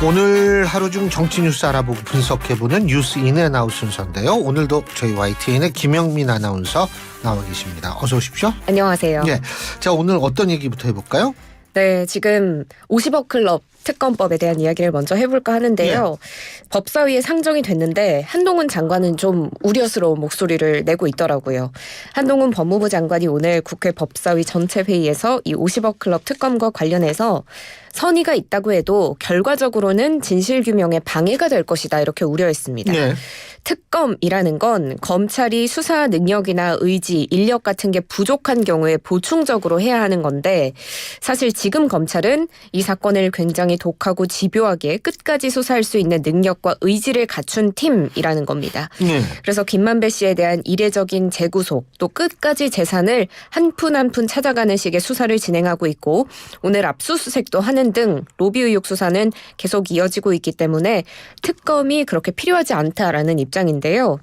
오늘 하루 중 정치 뉴스 알아보고 분석해보는 뉴스 인앤아웃 순서인데요. 오늘도 저희 YTN의 김영민 아나운서 나와 계십니다. 어서 오십시오. 안녕하세요. 네, 자 오늘 어떤 얘기부터 해볼까요? 네, 지금 50억 클럽 특검법에 대한 이야기를 먼저 해볼까 하는데요. 법사위에 상정이 됐는데 한동훈 장관은 좀 우려스러운 목소리를 내고 있더라고요. 한동훈 법무부 장관이 오늘 국회 법사위 전체 회의에서 이 50억 클럽 특검과 관련해서 선의가 있다고 해도 결과적으로는 진실규명에 방해가 될 것이다 이렇게 우려했습니다. 네. 특검이라는 건 검찰이 수사 능력이나 의지, 인력 같은 게 부족한 경우에 보충적으로 해야 하는 건데 사실 지금 검찰은 이 사건을 굉장히 독하고 집요하게 끝까지 수사할 수 있는 능력과 의지를 갖춘 팀이라는 겁니다. 그래서 김만배 씨에 대한 이례적인 재구속 또 끝까지 재산을 한 푼 한 푼 찾아가는 식의 수사를 진행하고 있고 오늘 압수수색도 하는 등 로비 의혹 수사는 계속 이어지고 있기 때문에 특검이 그렇게 필요하지 않다라는 입장인데요.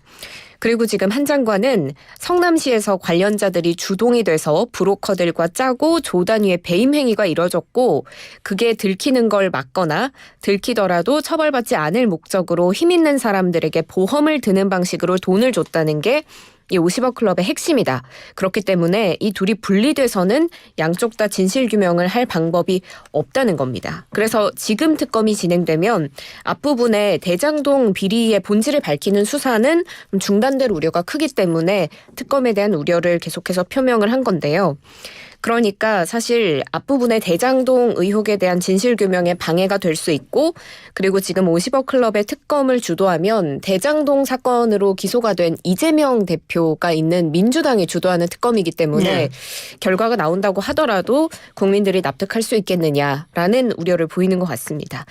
그리고 지금 한 장관은 성남시에서 관련자들이 주동이 돼서 브로커들과 짜고 조단 위에 배임 행위가 이뤄졌고 그게 들키는 걸 막거나 들키더라도 처벌받지 않을 목적으로 힘 있는 사람들에게 보험을 드는 방식으로 돈을 줬다는 게 이 50억 클럽의 핵심이다. 그렇기 때문에 이 둘이 분리돼서는 양쪽 다 진실규명을 할 방법이 없다는 겁니다. 그래서 지금 특검이 진행되면 앞부분에 대장동 비리의 본질을 밝히는 수사는 중단될 우려가 크기 때문에 특검에 대한 우려를 계속해서 표명을 한 건데요. 그러니까 사실 앞부분에 대장동 의혹에 대한 진실규명에 방해가 될 수 있고 그리고 지금 50억 클럽의 특검을 주도하면 대장동 사건으로 기소가 된 이재명 대표가 있는 민주당이 주도하는 특검이기 때문에 결과가 나온다고 하더라도 국민들이 납득할 수 있겠느냐라는 우려를 보이는 것 같습니다.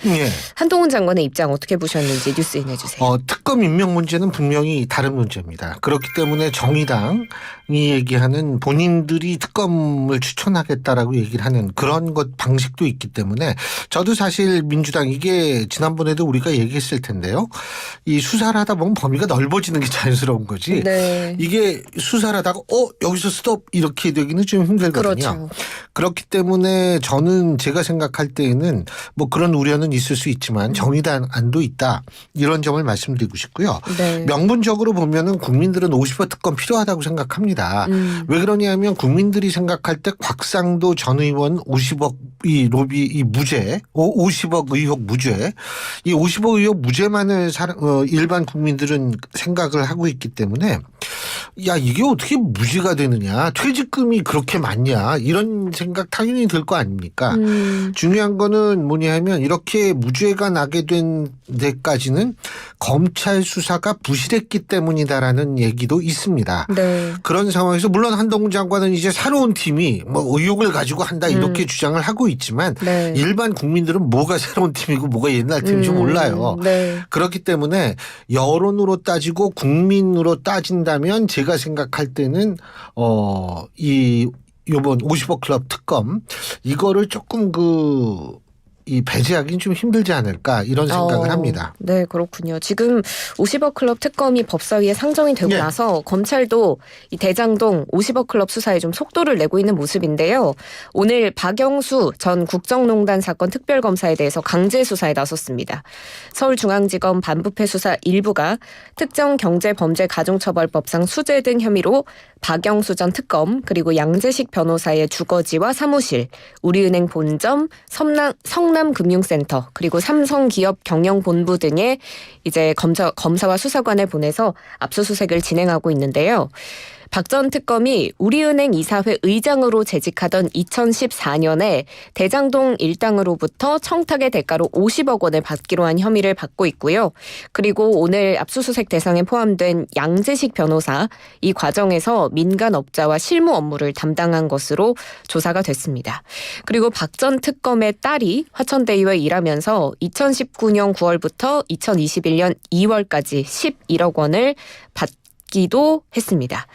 한동훈 장관의 입장 어떻게 보셨는지 뉴스인 해주세요. 특검 임명 문제는 분명히 다른 문제입니다. 그렇기 때문에 정의당이 얘기하는 본인들이 특검을 추천하겠다라고 얘기를 하는 그런 것 방식도 있기 때문에 저도 사실 민주당 이게 지난번에도 우리가 얘기했을 텐데요. 이 수사를 하다 보면 범위가 넓어지는 게 자연스러운 거지. 네. 이게 수사를 하다가 여기서 스톱 이렇게 되기는 좀 힘들거든요. 그렇죠. 그렇기 때문에 저는 제가 생각할 때에는 뭐 그런 우려는 있을 수 있지만 정의당안도 있다. 이런 점을 말씀드리고 싶고요. 네. 명분적으로 보면은 국민들은 50억 특검 필요하다고 생각합니다. 왜 그러냐면 국민들이 생각할 때 곽상도 전 의원 50억 이 로비 이 무죄 50억 의혹 무죄 이 50억 의혹 무죄만을 일반 국민들은 생각을 하고 있기 때문에 야 이게 어떻게 무죄가 되느냐 퇴직금이 그렇게 많냐 이런 생각 당연히 들 거 아닙니까? 중요한 거는 뭐냐 하면 이렇게 무죄가 나게 된 데까지는 검찰 수사가 부실했기 때문이다라는 얘기도 있습니다. 네. 그런 상황에서 물론 한동훈 장관은 이제 새로운 팀이 뭐 의혹을 가지고 한다 이렇게 주장을 하고 있지만 네. 일반 국민들은 뭐가 새로운 팀이고 뭐가 옛날 팀인지 몰라요. 네. 그렇기 때문에 여론으로 따지고 국민으로 따진다면 제가 생각할 때는 이번 50억 클럽 특검 이거를 조금 이 배제하기는 좀 힘들지 않을까 이런 생각을 합니다. 네, 그렇군요. 지금 50억 클럽 특검이 법사위에 상정이 되고 나서 검찰도 이 대장동 50억 클럽 수사에 좀 속도를 내고 있는 모습인데요. 오늘 박영수 전 국정농단 사건 특별검사에 대해서 강제 수사에 나섰습니다. 서울중앙지검 반부패 수사 1부가 특정경제범죄가중처벌법상 수재 등 혐의로 박영수 전 특검 그리고 양재식 변호사의 주거지와 사무실, 우리은행 본점, 성남금융센터 그리고 삼성기업 경영본부 등에 이제 검사와 수사관을 보내서 압수수색을 진행하고 있는데요. 박 전 특검이 우리은행 이사회 의장으로 재직하던 2014년에 대장동 일당으로부터 청탁의 대가로 50억 원을 받기로 한 혐의를 받고 있고요. 그리고 오늘 압수수색 대상에 포함된 양재식 변호사 이 과정에서 민간업자와 실무 업무를 담당한 것으로 조사가 됐습니다. 그리고 박 전 특검의 딸이 화천대유에 일하면서 2019년 9월부터 2021년 2월까지 11억 원을 받기도 했습니다.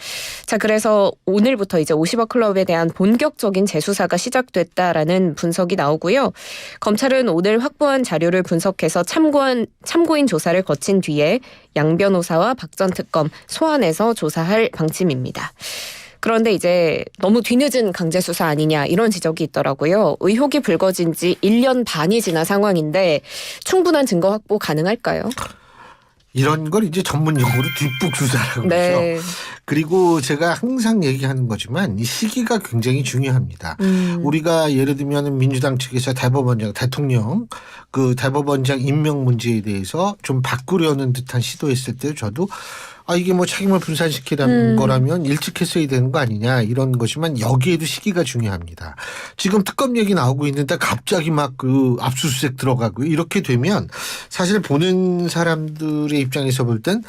자, 그래서 오늘부터 이제 50억 클럽에 대한 본격적인 재수사가 시작됐다라는 분석이 나오고요. 검찰은 오늘 확보한 자료를 분석해서 참고인 조사를 거친 뒤에 양 변호사와 박 전 특검 소환해서 조사할 방침입니다. 그런데 이제 너무 뒤늦은 강제 수사 아니냐 이런 지적이 있더라고요. 의혹이 불거진 지 1년 반이 지난 상황인데 충분한 증거 확보 가능할까요? 이런 걸 이제 전문 용어로 뒷북 수사라고 네. 그러죠. 그리고 제가 항상 얘기하는 거지만 이 시기가 굉장히 중요합니다. 우리가 예를 들면 민주당 측에서 대법원장 대통령 그 대법원장 임명 문제에 대해서 좀 바꾸려는 듯한 시도했을 때 저도 이게 뭐 책임을 분산시키라는 거라면 일찍 했어야 되는 거 아니냐 이런 것이지만 여기에도 시기가 중요합니다. 지금 특검 얘기 나오고 있는데 갑자기 막 그 압수수색 들어가고 이렇게 되면 사실 보는 사람들의 입장에서 볼 땐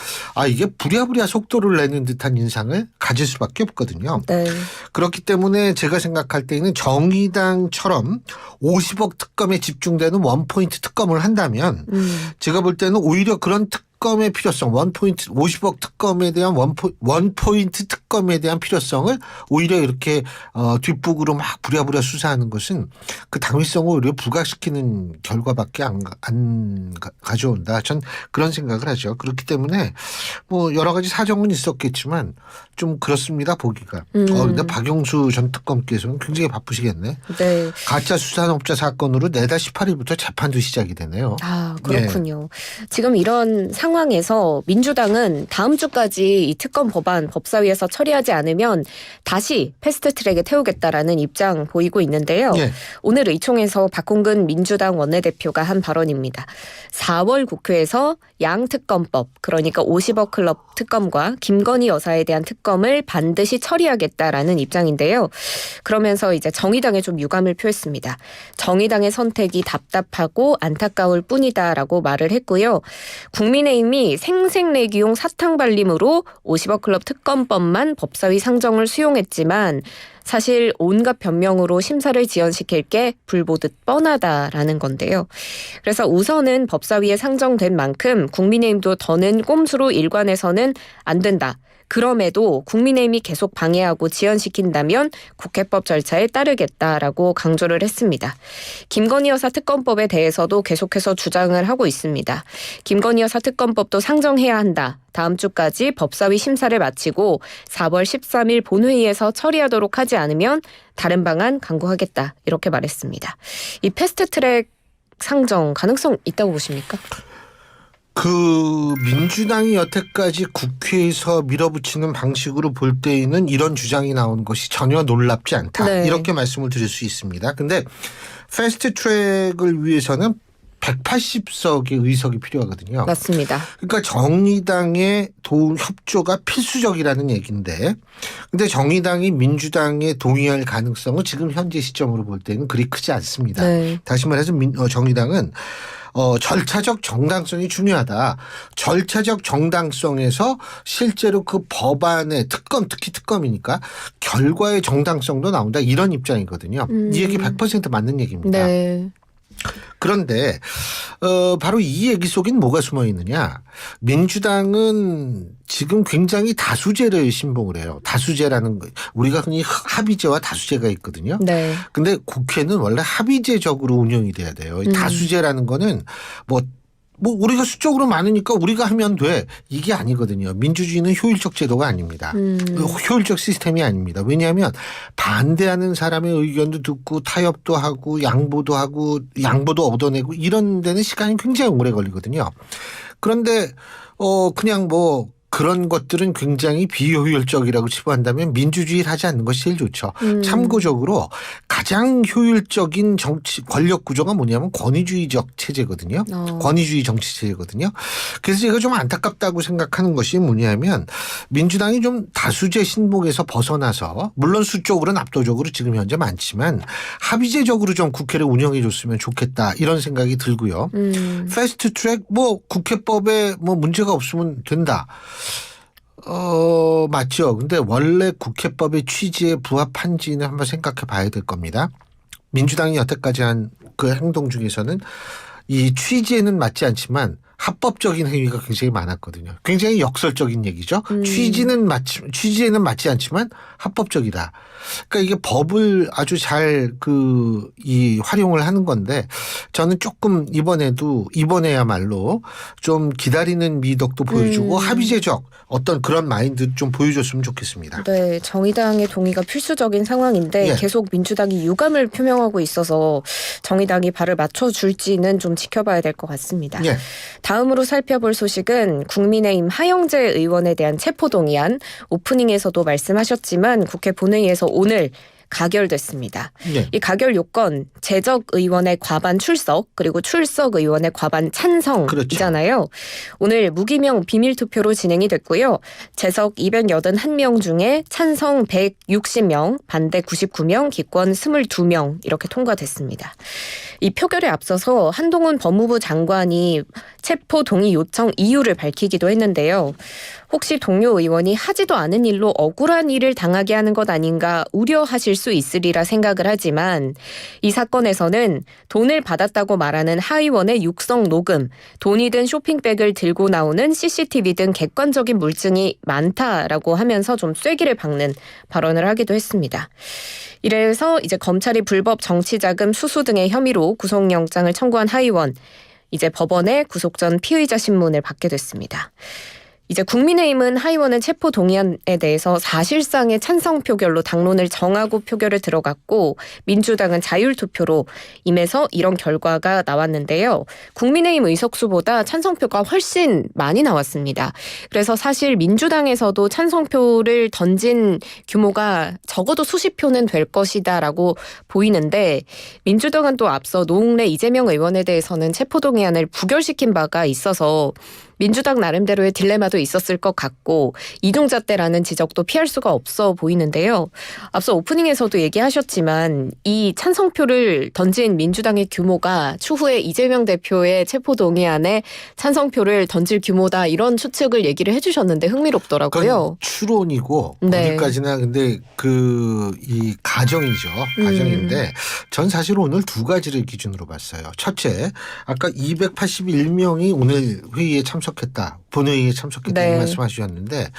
이게 부랴부랴 속도를 내는 듯한 인상을 가질 수밖에 없거든요. 네. 그렇기 때문에 제가 생각할 때는 정의당처럼 50억 특검에 집중되는 원포인트 특검을 한다면 제가 볼 때는 오히려 그런 특검의 필요성, 원포인트 50억 특검에 대한 원포인트 특검에 대한 필요성을 오히려 이렇게 뒷북으로 막 부랴부랴 수사하는 것은 그 당위성을 오히려 부각시키는 결과밖에 안 가져온다. 전 그런 생각을 하죠. 그렇기 때문에 뭐 여러 가지 사정은 있었겠지만 좀 그렇습니다. 보기가. 근데 박영수 전 특검께서는 굉장히 바쁘시겠네. 네. 가짜 수산업자 사건으로 내달 18일부터 재판도 시작이 되네요. 그렇군요. 지금 이런 상황에서 민주당은 다음 주까지 이 특검 법안 법사위에서 처리하지 않으면 다시 패스트트랙에 태우겠다라는 입장 보이고 있는데요. 예. 오늘 의총에서 박홍근 민주당 원내대표가 한 발언입니다. 4월 국회에서 양특검법 그러니까 50억 클럽 특검과 김건희 여사에 대한 특검을 반드시 처리하겠다라는 입장인데요. 그러면서 이제 정의당에 좀 유감을 표했습니다. 정의당의 선택이 답답하고 안타까울 뿐이다라고 말을 했고요. 국민의힘이 생색내기용 사탕발림으로 50억 클럽 특검법만 법사위 상정을 수용했지만 사실 온갖 변명으로 심사를 지연시킬 게 불보듯 뻔하다라는 건데요. 그래서 우선은 법사위에 상정된 만큼 국민의힘도 더는 꼼수로 일관해서는 안 된다. 그럼에도 국민의힘이 계속 방해하고 지연시킨다면 국회법 절차에 따르겠다라고 강조를 했습니다. 김건희 여사 특검법에 대해서도 계속해서 주장을 하고 있습니다. 김건희 여사 특검법도 상정해야 한다. 다음 주까지 법사위 심사를 마치고 4월 13일 본회의에서 처리하도록 하지 않으면 다른 방안 강구하겠다. 이렇게 말했습니다. 이 패스트트랙 상정 가능성 있다고 보십니까? 민주당이 여태까지 국회에서 밀어붙이는 방식으로 볼 때에는 이런 주장이 나오는 것이 전혀 놀랍지 않다. 네. 이렇게 말씀을 드릴 수 있습니다. 근데 패스트 트랙을 위해서는 180석의 의석이 필요하거든요. 맞습니다. 그러니까 정의당의 협조가 필수적이라는 얘기인데 근데 정의당이 민주당에 동의할 가능성은 지금 현재 시점으로 볼 때는 그리 크지 않습니다. 네. 다시 말해서 정의당은 절차적 정당성이 중요하다. 절차적 정당성에서 실제로 그 법안의 특히 특검이니까 결과의 정당성도 나온다. 이런 입장이거든요. 이 얘기 100% 맞는 얘기입니다. 네. 그런데 바로 이 얘기 속엔 뭐가 숨어 있느냐. 민주당은 지금 굉장히 다수제를 신봉을 해요. 다수제라는 거 우리가 흔히 합의제와 다수제가 있거든요. 네. 근데 국회는 원래 합의제적으로 운영이 돼야 돼요. 이 다수제라는 거는 뭐 우리가 수적으로 많으니까 우리가 하면 돼. 이게 아니거든요. 민주주의는 효율적 제도가 아닙니다. 효율적 시스템이 아닙니다. 왜냐하면 반대하는 사람의 의견도 듣고 타협도 하고 양보도 얻어내고 이런 데는 시간이 굉장히 오래 걸리거든요. 그런데 그냥 뭐 그런 것들은 굉장히 비효율적이라고 치부한다면 민주주의를 하지 않는 것이 제일 좋죠. 참고적으로 가장 효율적인 정치 권력 구조가 뭐냐면 권위주의적 체제거든요. 권위주의 정치 체제거든요. 그래서 제가 좀 안타깝다고 생각하는 것이 뭐냐면 민주당이 좀 다수제 신봉에서 벗어나서 물론 수적으로는 압도적으로 지금 현재 많지만 합의제적으로 좀 국회를 운영해 줬으면 좋겠다 이런 생각이 들고요. 패스트 트랙 뭐 국회법에 뭐 문제가 없으면 된다. 맞죠. 근데 원래 국회법의 취지에 부합한지는 한번 생각해 봐야 될 겁니다. 민주당이 여태까지 한 그 행동 중에서는 이 취지에는 맞지 않지만 합법적인 행위가 굉장히 많았거든요. 굉장히 역설적인 얘기죠. 취지에는 맞지 않지만 합법적이다. 그러니까 이게 법을 아주 잘 활용을 하는 건데 저는 조금 이번에야말로 좀 기다리는 미덕도 보여주고 합의제적 어떤 그런 마인드 좀 보여줬으면 좋겠습니다. 네, 정의당의 동의가 필수적인 상황인데 예. 계속 민주당이 유감을 표명하고 있어서 정의당이 발을 맞춰줄지는 좀 지켜봐야 될 것 같습니다. 예. 다음으로 살펴볼 소식은 국민의힘 하영재 의원에 대한 체포동의안, 오프닝에서도 말씀하셨지만 국회 본회의에서 오늘 가결됐습니다. 네. 이 가결 요건 재적 의원의 과반 출석 그리고 출석 의원의 과반 찬성이잖아요. 그렇죠. 오늘 무기명 비밀투표로 진행이 됐고요. 재석 281명 중에 찬성 160명, 반대 99명, 기권 22명 이렇게 통과됐습니다. 이 표결에 앞서서 한동훈 법무부 장관이 체포 동의 요청 이유를 밝히기도 했는데요. 혹시 동료 의원이 하지도 않은 일로 억울한 일을 당하게 하는 것 아닌가 우려하실 수 있으리라 생각을 하지만 이 사건에서는 돈을 받았다고 말하는 하 의원의 육성 녹음, 돈이 든 쇼핑백을 들고 나오는 CCTV 등 객관적인 물증이 많다라고 하면서 좀 쐐기를 박는 발언을 하기도 했습니다. 이래서 이제 검찰이 불법 정치자금 수수 등의 혐의로 구속영장을 청구한 하 의원, 이제 법원에 구속 전 피의자 신문을 받게 됐습니다. 이제 국민의힘은 하 의원은 체포 동의안에 대해서 사실상의 찬성 표결로 당론을 정하고 표결에 들어갔고 민주당은 자율투표로 임해서 이런 결과가 나왔는데요. 국민의힘 의석수보다 찬성표가 훨씬 많이 나왔습니다. 그래서 사실 민주당에서도 찬성표를 던진 규모가 적어도 수십 표는 될 것이다라고 보이는데 민주당은 또 앞서 노웅래 이재명 의원에 대해서는 체포 동의안을 부결시킨 바가 있어서 민주당 나름대로의 딜레마도 있었을 것 같고 이중잣대라는 지적도 피할 수가 없어 보이는데요. 앞서 오프닝에서도 얘기하셨지만 이 찬성표를 던진 민주당의 규모가 추후에 이재명 대표의 체포동의안에 찬성표를 던질 규모다 이런 추측을 얘기를 해주셨는데 흥미롭더라고요. 추론이고 네. 어디까지나 근데 이 가정이죠. 가정인데 전 사실 오늘 두 가지를 기준으로 봤어요. 첫째, 아까 281명이 오늘 회의에 참석했다. 본회의에 참석했다. 네. 이 말씀하셨는데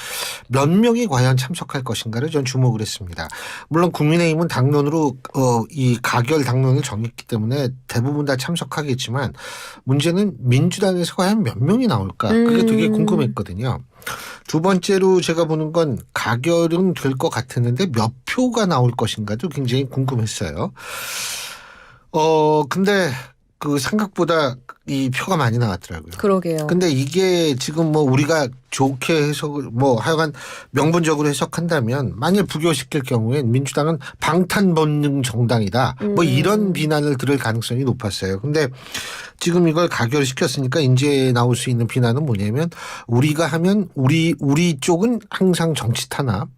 몇 명이 과연 참석할 것인가를 전 주목을 했습니다. 물론 국민의힘은 당론으로 이 가결 당론을 정했기 때문에 대부분 다 참석하겠지만 문제는 민주당에서 과연 몇 명이 나올까? 그게 되게 궁금했거든요. 두 번째로 제가 보는 건 가결은 될 것 같았는데 몇 표가 나올 것인가도 굉장히 궁금했어요. 근데 생각보다 이 표가 많이 나왔더라고요. 그러게요. 근데 이게 지금 우리가 좋게 해석을 하여간 명분적으로 해석한다면 만일 부결시킬 경우엔 민주당은 방탄본능 정당이다. 이런 비난을 들을 가능성이 높았어요. 근데 지금 이걸 가결시켰으니까 이제 나올 수 있는 비난은 뭐냐면 우리가 하면 우리 쪽은 항상 정치 탄압.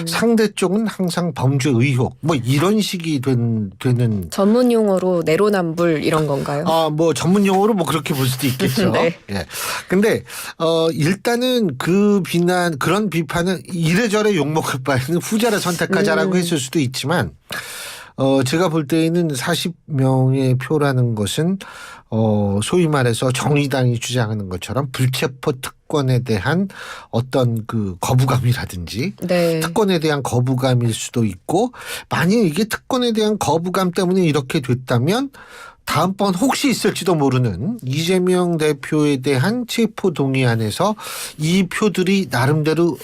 상대 쪽은 항상 범죄 의혹 이런 식이 되는 전문 용어로 내로남불 이런 건가요? 전문 용어로 그렇게 볼 수도 있겠죠. 네. 예. 근데 일단은 그런 비판은 이래저래 욕먹을 바에는 후자를 선택하자라고 했을 수도 있지만 제가 볼 때에는 40명의 표라는 것은 소위 말해서 정의당이 주장하는 것처럼 불체포 특권에 대한 어떤 거부감이라든지 네. 특권에 대한 거부감일 수도 있고 만약 이게 특권에 대한 거부감 때문에 이렇게 됐다면 다음번 혹시 있을지도 모르는 이재명 대표에 대한 체포 동의안에서 이 표들이 나름대로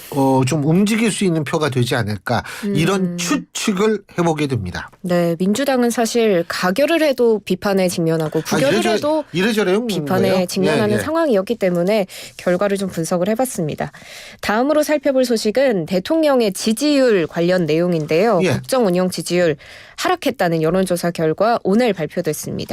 좀 움직일 수 있는 표가 되지 않을까 이런 추측을 해보게 됩니다. 네, 민주당은 사실 가결을 해도 비판에 직면하고 부결을 해도 이래저래 비판에 직면하는 상황이었기 때문에 결과를 좀 분석을 해봤습니다. 다음으로 살펴볼 소식은 대통령의 지지율 관련 내용인데요. 예. 국정 운영 지지율 하락했다는 여론조사 결과 오늘 발표됐습니다.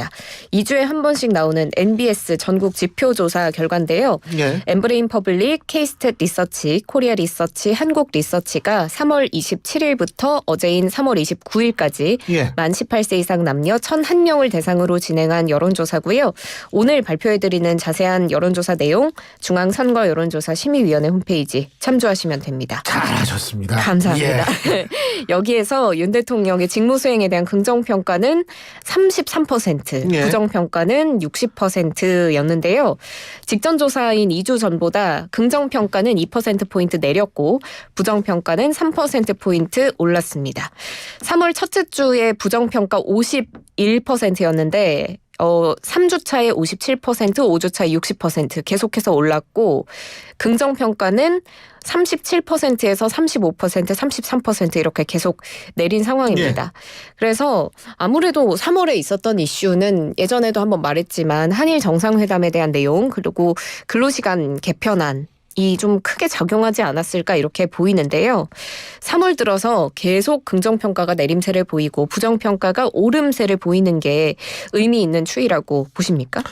2주에 한 번씩 나오는 NBS 전국 지표조사 결과인데요. 예. 엠브레인 퍼블릭, K스탯 리서치, 코리아 리서치, 한국 리서치가 3월 27일부터 어제인 3월 29일까지 예. 만 18세 이상 남녀 1,001명을 대상으로 진행한 여론조사고요. 오늘 발표해드리는 자세한 여론조사 내용 중앙선거 여론조사 심의위원회 홈페이지 참조하시면 됩니다. 잘하셨습니다. 감사합니다. 예. 여기에서 윤 대통령의 직무수행에 대한 긍정평가는 33%, 예. 부정평가는 60%였는데요. 직전 조사인 2주 전보다 긍정평가는 2%포인트 내렸고 부정평가는 3%포인트 올랐습니다. 3월 첫째 주에 부정평가 51%였는데 3주 차에 57%, 5주 차에 60% 계속해서 올랐고 긍정평가는 37%에서 35%, 33% 이렇게 계속 내린 상황입니다. 그래서 아무래도 3월에 있었던 이슈는 예전에도 한번 말했지만 한일 정상회담에 대한 내용 그리고 근로시간 개편안 이 좀 크게 작용하지 않았을까 이렇게 보이는데요. 3월 들어서 계속 긍정평가가 내림세를 보이고 부정평가가 오름세를 보이는 게 의미 있는 추이라고 보십니까?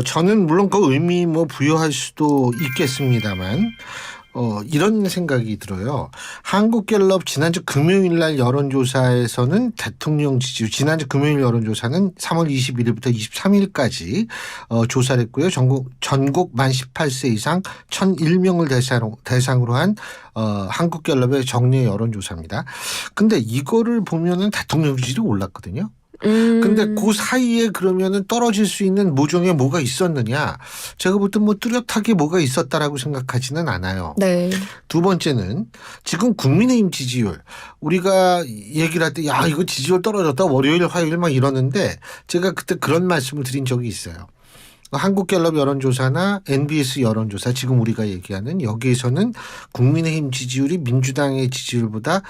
저는 물론 그 의미 부여할 수도 있겠습니다만 이런 생각이 들어요. 한국갤럽 지난주 금요일 날 여론조사에서는 대통령 지지율 지난주 금요일 여론조사는 3월 21일부터 23일까지 조사를 했고요. 전국 만 18세 이상 1,001명을 대상으로 한 한국갤럽의 정례 여론조사입니다. 근데 이거를 보면은 대통령 지지율이 올랐거든요. 근데 그 사이에 그러면은 떨어질 수 있는 모종에 뭐가 있었느냐? 제가 볼 때 뚜렷하게 뭐가 있었다라고 생각하지는 않아요. 네. 두 번째는 지금 국민의힘 지지율 우리가 얘기를 할 때 야 이거 지지율 떨어졌다 월요일 화요일 막 이러는데 제가 그때 그런 말씀을 드린 적이 있어요. 한국갤럽 여론조사나 NBS 여론조사 지금 우리가 얘기하는 여기에서는 국민의힘 지지율이 민주당의 지지율보다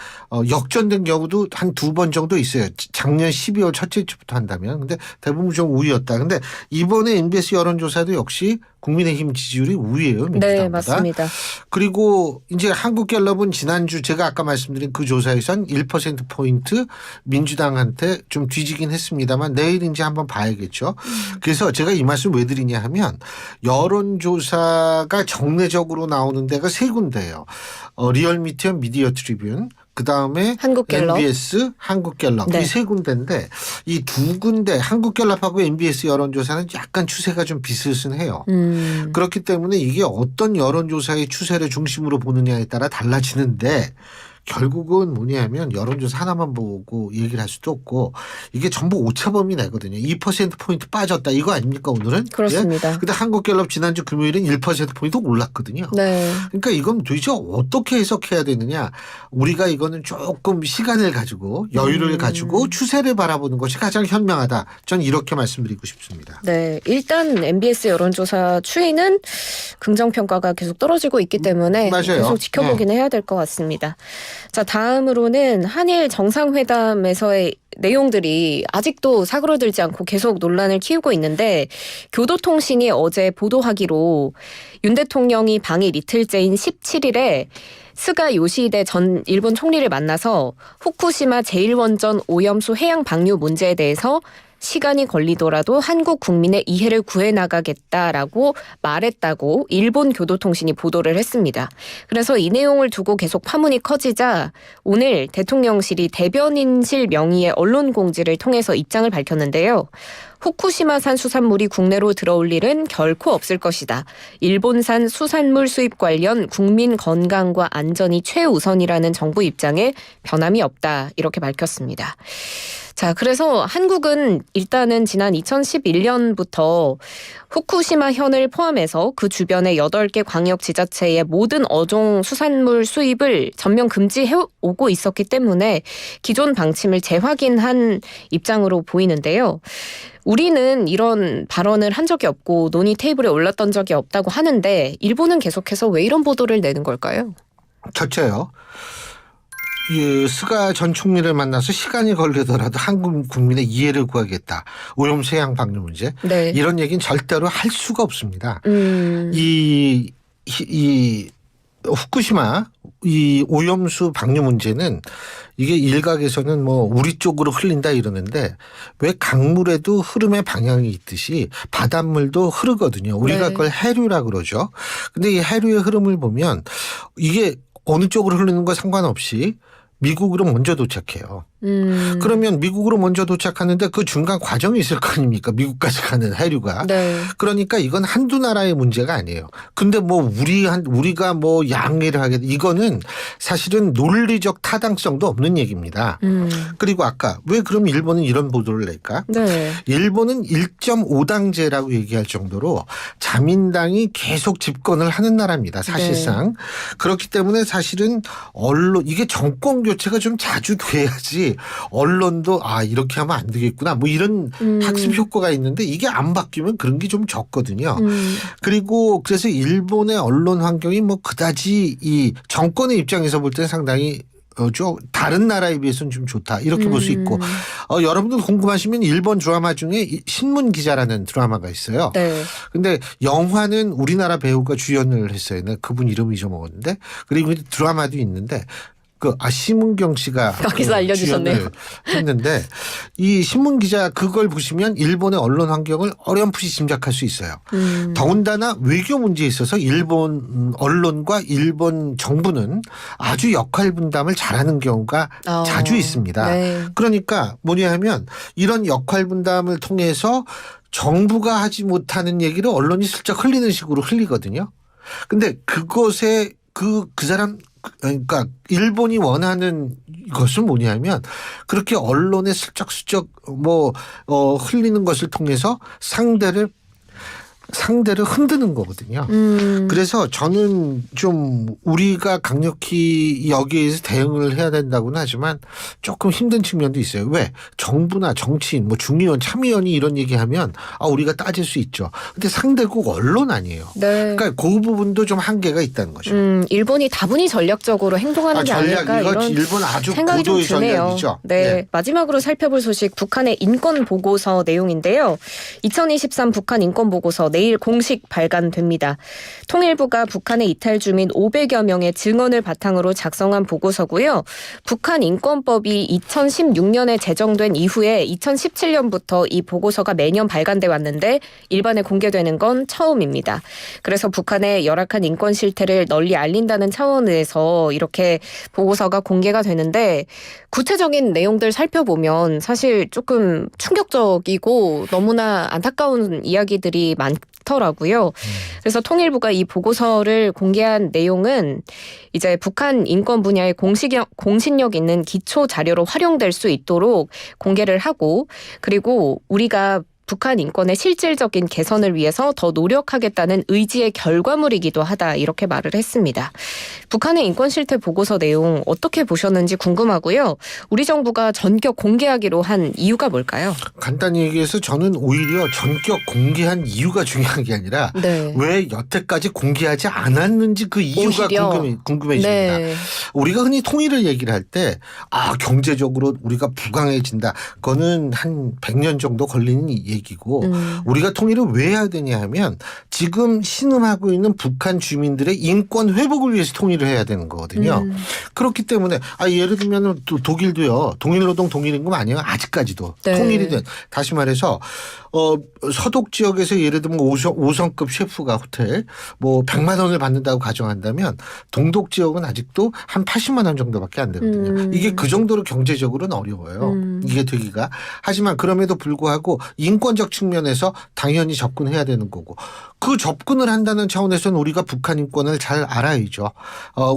역전된 경우도 한 2번 정도 있어요. 작년 12월 첫째 주부터 한다면. 근데 대부분 좀 우위였다. 근데 이번에 NBS 여론조사도 역시 국민의힘 지지율이 우위예요. 민주당보다. 네, 맞습니다. 그리고 이제 한국갤럽은 지난주 제가 아까 말씀드린 그 조사에선 1%포인트 민주당한테 좀 뒤지긴 했습니다만 내일 이제 한번 봐야겠죠. 그래서 제가 이 말씀 왜 드리냐 하면 여론조사가 정례적으로 나오는 데가 세 군데예요. 리얼미터 미디어 트리뷴 그다음에 한국갤럽. MBS, 한국갤럽 네. 이 세 군데인데 이 두 군데 한국갤럽하고 MBS 여론조사는 약간 추세가 좀 비슷해요. 그렇기 때문에 이게 어떤 여론조사의 추세를 중심으로 보느냐에 따라 달라지는데 결국은 뭐냐면 여론조사 하나만 보고 얘기를 할 수도 없고 이게 전부 오차범위 내거든요. 2%포인트 빠졌다. 이거 아닙니까 오늘은? 그렇습니다. 예? 근데 한국갤럽 지난주 금요일은 1%포인트 올랐거든요. 네. 그러니까 이건 도대체 어떻게 해석해야 되느냐. 우리가 이거는 조금 시간을 가지고 여유를 가지고 추세를 바라보는 것이 가장 현명하다. 전 이렇게 말씀드리고 싶습니다. 네, 일단 MBS 여론조사 추이는 긍정평가가 계속 떨어지고 있기 때문에 맞아요. 계속 지켜보기는 해야 될 것 같습니다. 자, 다음으로는 한일 정상회담에서의 내용들이 아직도 사그러들지 않고 계속 논란을 키우고 있는데 교도통신이 어제 보도하기로 윤 대통령이 방일 이틀째인 17일에 스가 요시히데 전 일본 총리를 만나서 후쿠시마 제1원전 오염수 해양 방류 문제에 대해서 시간이 걸리더라도 한국 국민의 이해를 구해나가겠다라고 말했다고 일본 교도통신이 보도를 했습니다. 그래서 이 내용을 두고 계속 파문이 커지자 오늘 대통령실이 대변인실 명의의 언론 공지를 통해서 입장을 밝혔는데요. 후쿠시마산 수산물이 국내로 들어올 일은 결코 없을 것이다. 일본산 수산물 수입 관련 국민 건강과 안전이 최우선이라는 정부 입장에 변함이 없다. 이렇게 밝혔습니다. 자, 그래서 한국은 일단은 지난 2011년부터 후쿠시마 현을 포함해서 그 주변의 8개 광역지자체의 모든 어종 수산물 수입을 전면 금지해오고 있었기 때문에 기존 방침을 재확인한 입장으로 보이는데요. 우리는 이런 발언을 한 적이 없고 논의 테이블에 올랐던 적이 없다고 하는데 일본은 계속해서 왜 이런 보도를 내는 걸까요? 첫째요. 스가 전 총리를 만나서 시간이 걸리더라도 한국 국민의 이해를 구하겠다. 오염수 해양 방류 문제. 네. 이런 얘기는 절대로 할 수가 없습니다. 이 후쿠시마 이 오염수 방류 문제는 이게 일각에서는 우리 쪽으로 흘린다 이러는데 왜 강물에도 흐름의 방향이 있듯이 바닷물도 흐르거든요. 우리가 네. 그걸 해류라 그러죠. 근데 이 해류의 흐름을 보면 이게 어느 쪽으로 흐르는 거 상관없이 미국으로 먼저 도착해요. 그러면 미국으로 먼저 도착하는데 그 중간 과정이 있을 거 아닙니까? 미국까지 가는 해류가. 네. 그러니까 이건 한두 나라의 문제가 아니에요. 근데 뭐 우리가 뭐 양해를 하게 이거는 사실은 논리적 타당성도 없는 얘기입니다. 그리고 아까 왜 그럼 일본은 이런 보도를 낼까? 네. 일본은 1.5당제라고 얘기할 정도로 자민당이 계속 집권을 하는 나라입니다. 사실상. 네. 그렇기 때문에 사실은 언론 이게 정권 교체가 좀 자주 돼야지 언론도 이렇게 하면 안 되겠구나 뭐 이런 학습 효과가 있는데 이게 안 바뀌면 그런 게 좀 적거든요. 그리고 그래서 일본의 언론 환경이 뭐 그다지 이 정권의 입장에서 볼 때 상당히 좀 다른 나라에 비해서는 좀 좋다 이렇게 볼 수 있고 여러분들 궁금하시면 일본 드라마 중에 신문 기자라는 드라마가 있어요. 네. 근데 영화는 우리나라 배우가 주연을 했어요. 내가 그분 이름 잊어먹었는데 그리고 드라마도 있는데 심은경 씨가 거기서 알려주셨네요. 주연을 했는데 이 신문 기자 그걸 보시면 일본의 언론 환경을 어렴풋이 짐작할 수 있어요. 더군다나 외교 문제에 있어서 일본 언론과 일본 정부는 아주 역할 분담을 잘하는 경우가 자주 있습니다. 네. 그러니까 뭐냐 하면 이런 역할 분담을 통해서 정부가 하지 못하는 얘기를 언론이 슬쩍 흘리는 식으로 흘리거든요. 근데 그것에 그 사람 그러니까 일본이 원하는 것은 뭐냐면 그렇게 언론에 슬쩍슬쩍 흘리는 것을 통해서 상대를 흔드는 거거든요. 그래서 저는 좀 우리가 강력히 여기에서 대응을 해야 된다고는 하지만 조금 힘든 측면도 있어요. 왜? 정부나 정치인, 중의원, 참의원이 이런 얘기하면 우리가 따질 수 있죠. 근데 상대국 언론 아니에요. 네. 그러니까 그 부분도 좀 한계가 있다는 거죠. 일본이 다분히 전략적으로 행동하는 게 아닐까 이거 이런 일본 아주 생각이 좀 고도의 드네요. 전략이죠. 네. 마지막으로 살펴볼 소식 북한의 인권 보고서 내용인데요. 2023 북한 인권 보고서 내일 공식 발간됩니다. 통일부가 북한의 이탈 주민 500여 명의 증언을 바탕으로 작성한 보고서고요. 북한 인권법이 2016년에 제정된 이후에 2017년부터 이 보고서가 매년 발간돼 왔는데 일반에 공개되는 건 처음입니다. 그래서 북한의 열악한 인권 실태를 널리 알린다는 차원에서 이렇게 보고서가 공개가 되는데 구체적인 내용들 살펴보면 사실 조금 충격적이고 너무나 안타까운 이야기들이 많더라고요. 그래서 통일부가 이 보고서를 공개한 내용은 이제 북한 인권 분야의 공신력 있는 기초 자료로 활용될 수 있도록 공개를 하고 그리고 우리가 북한 인권의 실질적인 개선을 위해서 더 노력하겠다는 의지의 결과물이기도 하다 이렇게 말을 했습니다. 북한의 인권 실태 보고서 내용 어떻게 보셨는지 궁금하고요. 우리 정부가 전격 공개하기로 한 이유가 뭘까요? 간단히 얘기해서 저는 오히려 전격 공개한 이유가 중요한 게 아니라 왜 여태까지 공개하지 않았는지 그 이유가 궁금해집니다. 네. 우리가 흔히 통일을 얘기를 할 때 경제적으로 우리가 부강해진다. 그거는 한 100년 정도 걸리는 얘기고 우리가 통일을 왜 해야 되냐 하면 지금 신음하고 있는 북한 주민들의 인권 회복을 위해서 통일을 해야 되는 거거든요. 그렇기 때문에 예를 들면 독일도요. 동일노동 동일임금 아니에요. 아직까지도. 네. 통일이 된. 다시 말해서 서독 지역에서 예를 들면 5성급 셰프가 호텔 100만 원을 받는다고 가정한다면 동독 지역은 아직도 한 80만 원 정도밖에 안 되거든요. 이게 그 정도로 경제적으로는 어려워요. 이게 되기가. 하지만 그럼에도 불구하고 인권적 측면에서 당연히 접근해야 되는 거고 그 접근을 한다는 차원에서는 우리가 북한 인권을 잘 알아야죠.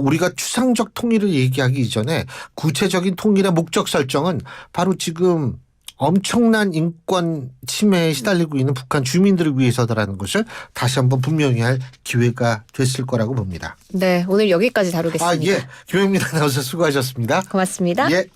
우리가 추상적 통일을 얘기하기 이전에 구체적인 통일의 목적 설정은 바로 지금 엄청난 인권 침해에 시달리고 있는 북한 주민들을 위해서다라는 것을 다시 한번 분명히 할 기회가 됐을 거라고 봅니다. 네, 오늘 여기까지 다루겠습니다. 김영민 아나운서 수고하셨습니다. 고맙습니다. 예.